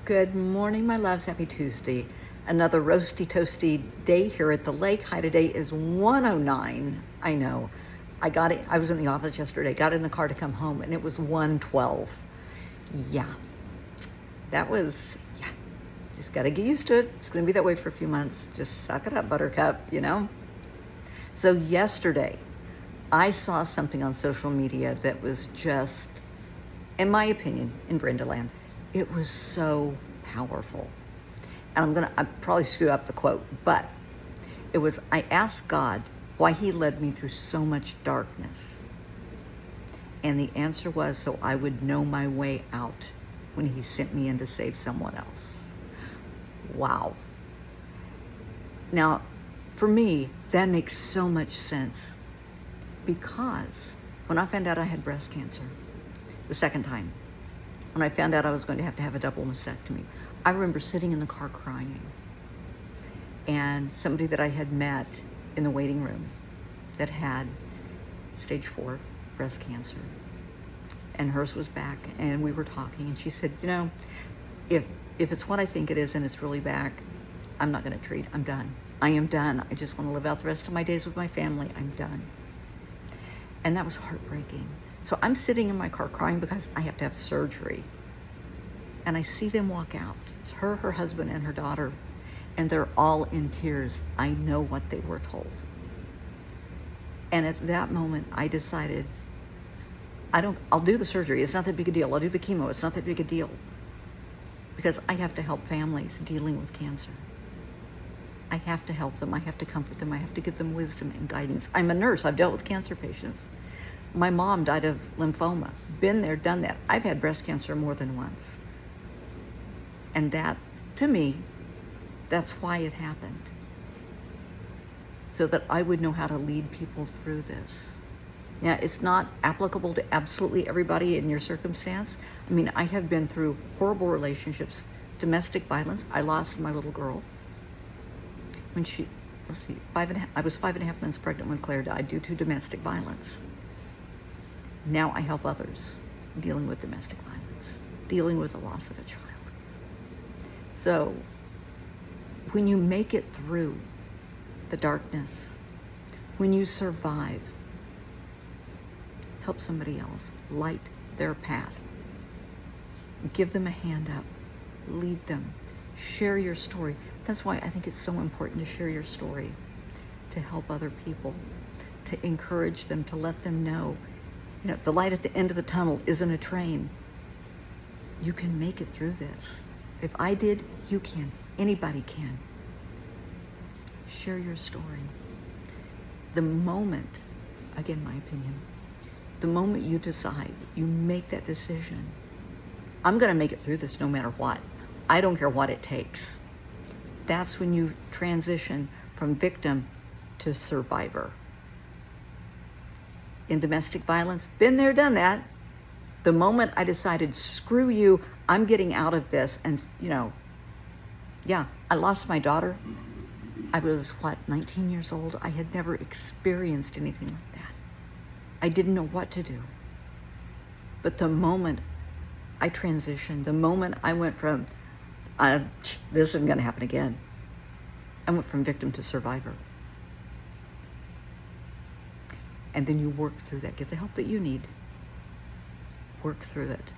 Good morning, my loves. Happy Tuesday. Another roasty toasty day here at the lake. High today is 109. I know. I got it. I was in the office yesterday, got in the car to come home, and it was 112. Yeah. That was, yeah. Just got to get used to it. It's going to be that way for a few months. Just suck it up, buttercup. So yesterday, I saw something on social media that was just, in my opinion, in Brenda land, it was so powerful. And I probably screw up the quote, but it was, I asked God why he led me through so much darkness. And the answer was so I would know my way out when he sent me in to save someone else. Wow. Now, for me, that makes so much sense because when I found out I had breast cancer, the second time, when I found out I was going to have a double mastectomy, I remember sitting in the car crying. And somebody that I had met in the waiting room that had stage 4 breast cancer, and hers was back, and we were talking, and she said, if it's what I think it is and it's really back, I'm not going to treat. I'm done. I am done. I just want to live out the rest of my days with my family. I'm done. And that was heartbreaking. So I'm sitting in my car crying because I have to have surgery. And I see them walk out. It's her husband, and her daughter. And they're all in tears. I know what they were told. And at that moment, I decided, I'll do the surgery. It's not that big a deal. I'll do the chemo. It's not that big a deal. Because I have to help families dealing with cancer. I have to help them. I have to comfort them. I have to give them wisdom and guidance. I'm a nurse. I've dealt with cancer patients. My mom died of lymphoma. Been there, done that. I've had breast cancer more than once. And that, to me, that's why it happened. So that I would know how to lead people through this. Now, it's not applicable to absolutely everybody in your circumstance. I mean, I have been through horrible relationships, domestic violence. I lost my little girl when I was 5.5 months pregnant when Claire died due to domestic violence. Now I help others dealing with domestic violence, dealing with the loss of a child. So when you make it through the darkness, when you survive, help somebody else, light their path, give them a hand up, lead them, share your story. That's why I think it's so important to share your story, to help other people, to encourage them, to let them know, the light at the end of the tunnel isn't a train. You can make it through this. If I did, you can. Anybody can. Share your story. The moment, again, my opinion, the moment you decide, you make that decision, I'm going to make it through this no matter what. I don't care what it takes. That's when you transition from victim to survivor. In domestic violence, been there, done that. The moment I decided, screw you, I'm getting out of this, and I lost my daughter. I was 19 years old. I had never experienced anything like that. I didn't know what to do. But the moment I transitioned, the moment I went from, this isn't going to happen again, I went from victim to survivor. And then you work through that. Get the help that you need. Work through it.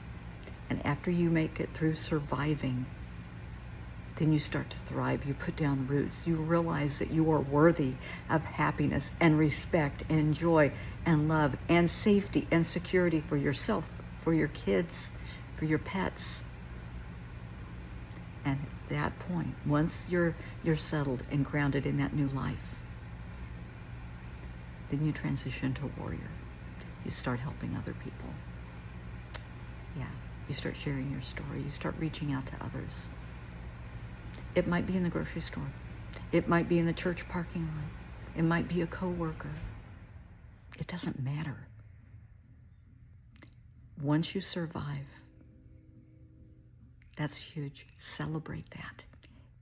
And after you make it through surviving, then you start to thrive. You put down roots. You realize that you are worthy of happiness and respect and joy and love and safety and security for yourself, for your kids, for your pets. And at that point, once you're settled and grounded in that new life, then you transition to warrior. You start helping other people. Yeah, you start sharing your story. You start reaching out to others. It might be in the grocery store. It might be in the church parking lot. It might be a coworker. It doesn't matter. Once you survive, that's huge. Celebrate that.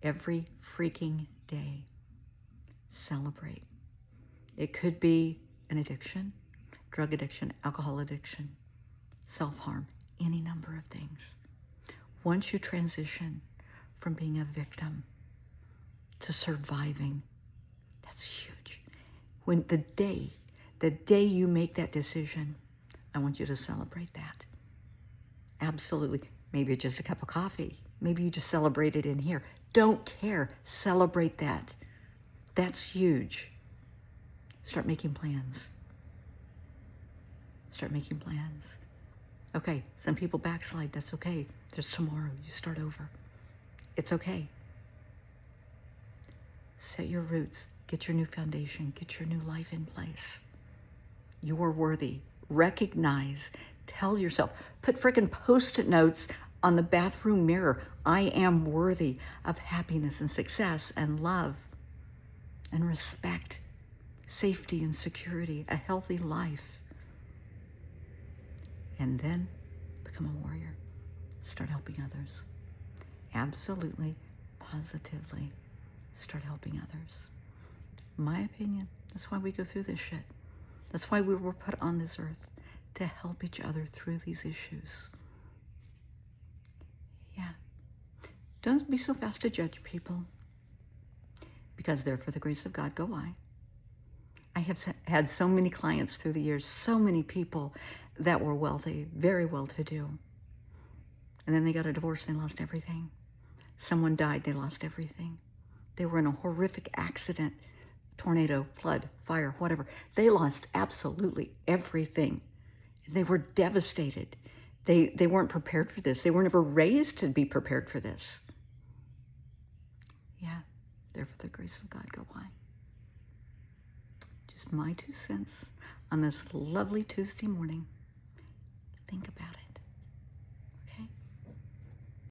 Every freaking day. Celebrate. It could be an addiction, drug addiction, alcohol addiction, self-harm, any number of things. Once you transition from being a victim to surviving, that's huge. When the day you make that decision, I want you to celebrate that. Absolutely. Maybe it's just a cup of coffee. Maybe you just celebrate it in here. Don't care. Celebrate that. That's huge. Start making plans. Start making plans. Okay, some people backslide. That's okay. There's tomorrow. You start over. It's okay. Set your roots. Get your new foundation. Get your new life in place. You are worthy. Recognize. Tell yourself. Put frickin' Post-it notes on the bathroom mirror. I am worthy of happiness and success and love and respect, safety and security, a healthy life. And then become a warrior. Start helping others. Absolutely, positively, start helping others. My opinion, that's why we go through this shit. That's why we were put on this earth, to help each other through these issues. Yeah. Don't be so fast to judge people, because there, for the grace of God, go I. I have had so many clients through the years, so many people that were wealthy, very well-to-do. And then they got a divorce and they lost everything. Someone died, they lost everything. They were in a horrific accident, tornado, flood, fire, whatever. They lost absolutely everything. They were devastated. They weren't prepared for this. They were never raised to be prepared for this. Yeah, there, for the grace of God, go I. Just my 2 cents on this lovely Tuesday morning. Think about it.